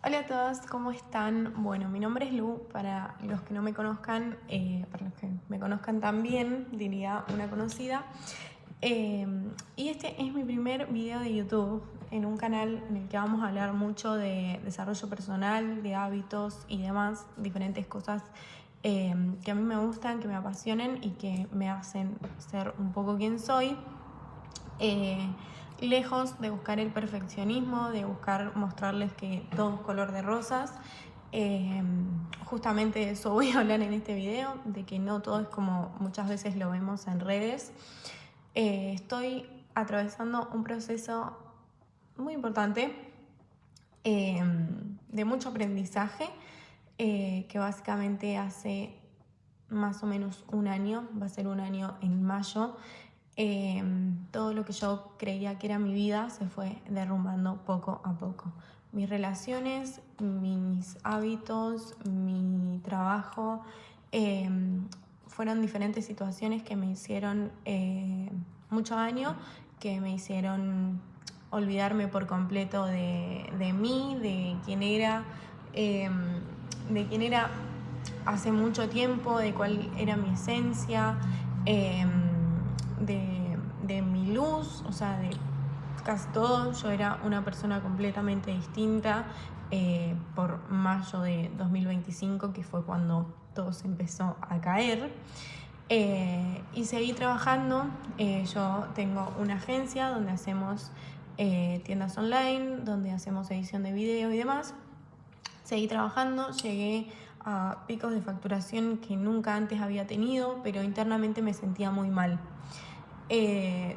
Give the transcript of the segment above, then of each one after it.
Hola a todos, ¿cómo están? Bueno, mi nombre es Lu, para los que no me conozcan, para los que me conozcan también, diría una conocida. Y este es mi primer video de YouTube en un canal en el que vamos a hablar mucho de desarrollo personal, de hábitos y demás, diferentes cosas que a mí me gustan, que me apasionan y que me hacen ser un poco quien soy. Eh, Lejos de buscar el perfeccionismo, de buscar mostrarles que todo es color de rosas. eh, Justamente de eso voy a hablar en este video, de que no todo es como muchas veces lo vemos en redes. Estoy atravesando un proceso muy importante, eh, de mucho aprendizaje, que básicamente hace más o menos un año, va a ser un año en mayo. Todo lo que yo creía que era mi vida se fue derrumbando poco a poco. Mis relaciones, mis hábitos, mi trabajo, eh, fueron diferentes situaciones que me hicieron mucho daño, que me hicieron olvidarme por completo de mí, eh, de quién era hace mucho tiempo, de cuál era mi esencia, eh, de mi luz, o sea, de casi todo. Yo era una persona completamente distinta por mayo de 2025, que fue cuando todo se empezó a caer. Y seguí trabajando. Yo tengo una agencia donde hacemos tiendas online, donde hacemos edición de video y demás. Seguí trabajando, llegué a picos de facturación que nunca antes había tenido, pero internamente me sentía muy mal.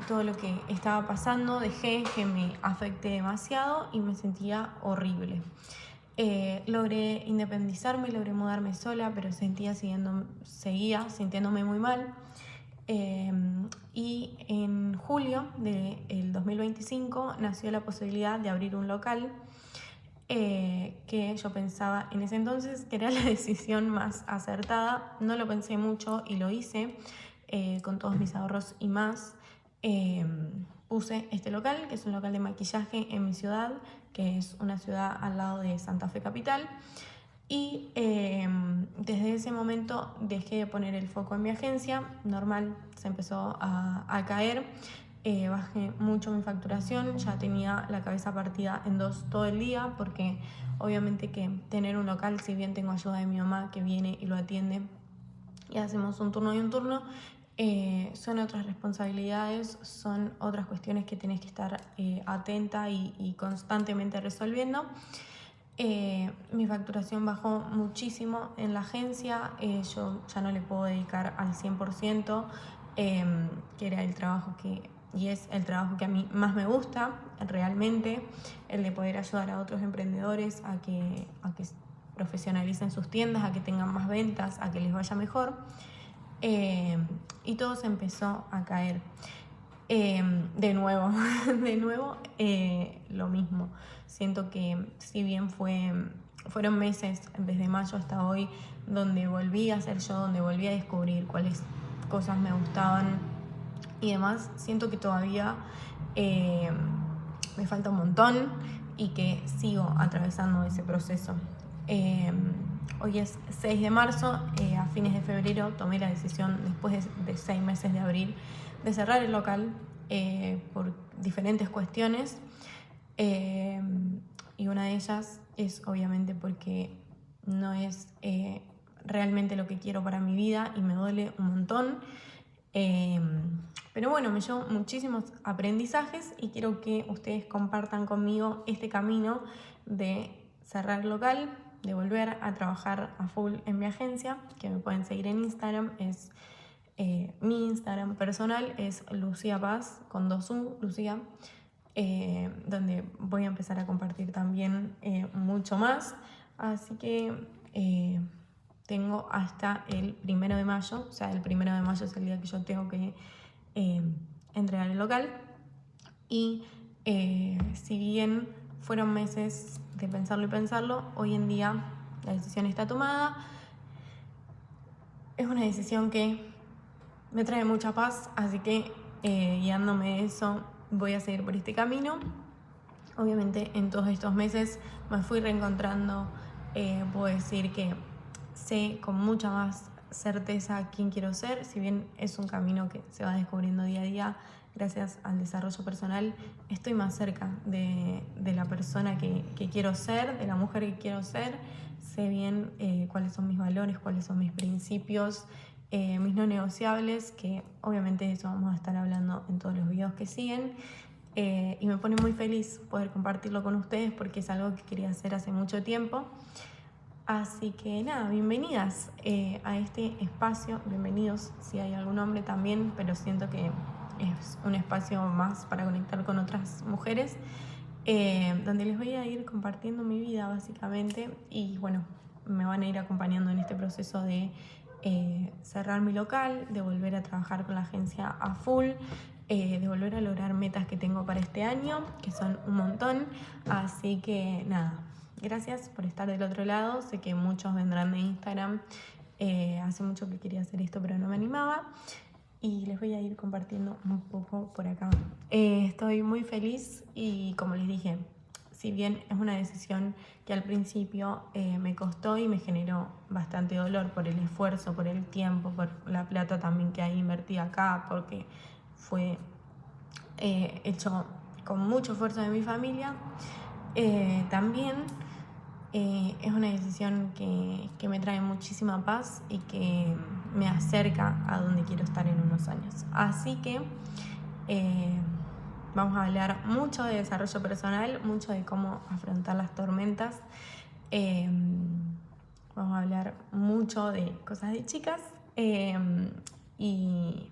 Todo lo que estaba pasando dejé que me afecte demasiado y me sentía horrible. Logré independizarme, logré mudarme sola, pero seguía sintiéndome muy mal. Y en julio del 2025 nació la posibilidad de abrir un local, que yo pensaba en ese entonces que era la decisión más acertada. No lo pensé mucho y lo hice, con todos mis ahorros y más. Eh, Puse este local, que es un local de maquillaje en mi ciudad, que es una ciudad al lado de Santa Fe Capital. Y desde ese momento dejé de poner el foco en mi agencia, normal, se empezó a caer. Bajé mucho mi facturación, ya tenía la cabeza partida en dos todo el día, porque obviamente que tener un local, si bien tengo ayuda de mi mamá que viene y lo atiende y hacemos un turno y un turno, son otras responsabilidades, son otras cuestiones que tenés que estar atenta y constantemente resolviendo. Mi facturación bajó muchísimo en la agencia. Yo ya no le puedo dedicar al 100%, que era el trabajo y es el trabajo que a mí más me gusta realmente, el de poder ayudar a otros emprendedores a que profesionalicen sus tiendas, a que tengan más ventas, a que les vaya mejor. Y todo se empezó a caer. De nuevo, de nuevo, lo mismo. Siento que si bien fueron meses, desde mayo hasta hoy, donde volví a ser yo, donde volví a descubrir cuáles cosas me gustaban y demás, siento que todavía eh, me falta un montón y que sigo atravesando ese proceso. Eh, Hoy es 6 de marzo, a fines de febrero tomé la decisión, después de 6 meses de abrir, de cerrar el local, por diferentes cuestiones. Eh, y una de ellas es obviamente porque no es realmente lo que quiero para mi vida y me duele un montón. Eh, pero bueno, me llevo muchísimos aprendizajes y quiero que ustedes compartan conmigo este camino de cerrar el local, de volver a trabajar a full en mi agencia, que me pueden seguir en Instagram. Mi Instagram personal es Lucía Paz, con 2U, Lucía, donde voy a empezar a compartir también mucho más. Así que tengo hasta el 1 de mayo, o sea, el 1 de mayo es el día que yo tengo que eh, entregar el local. Y si bien fueron meses de pensarlo y pensarlo, hoy en día la decisión está tomada. Es una decisión que me trae mucha paz, así que guiándome de eso voy a seguir por este camino. Obviamente en todos estos meses me fui reencontrando, puedo decir que sé con mucha más certeza quién quiero ser, si bien es un camino que se va descubriendo día a día gracias al desarrollo personal, estoy más cerca de la persona que quiero ser, de la mujer que quiero ser, sé bien cuáles son mis valores, cuáles son mis principios, mis no negociables, que obviamente de eso vamos a estar hablando en todos los videos que siguen. Y me pone muy feliz poder compartirlo con ustedes porque es algo que quería hacer hace mucho tiempo. Así que nada, bienvenidas a este espacio, bienvenidos si hay algún hombre también, pero siento que es un espacio más para conectar con otras mujeres, donde les voy a ir compartiendo mi vida básicamente y bueno, me van a ir acompañando en este proceso de cerrar mi local, de volver a trabajar con la agencia a full, de volver a lograr metas que tengo para este año, que son un montón, así que nada. Gracias por estar del otro lado. Sé que muchos vendrán de Instagram. Hace mucho que quería hacer esto, pero no me animaba. Y les voy a ir compartiendo un poco por acá. Estoy muy feliz y como les dije, si bien es una decisión que al principio me costó y me generó bastante dolor por el esfuerzo, por el tiempo, por la plata también que hay invertida acá, porque fue hecho con mucho esfuerzo de mi familia, también es una decisión que me trae muchísima paz y que me acerca a donde quiero estar en unos años. Así que vamos a hablar mucho de desarrollo personal, mucho de cómo afrontar las tormentas. Vamos a hablar mucho de cosas de chicas y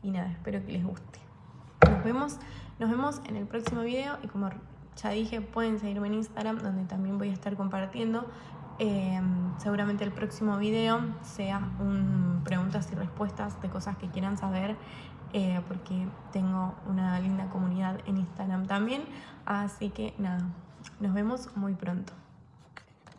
nada, espero que les guste. Nos vemos en el próximo video y como ya dije, pueden seguirme en Instagram donde también voy a estar compartiendo. Seguramente el próximo video sea preguntas y respuestas de cosas que quieran saber, porque tengo una linda comunidad en Instagram también. Así que nada, nos vemos muy pronto.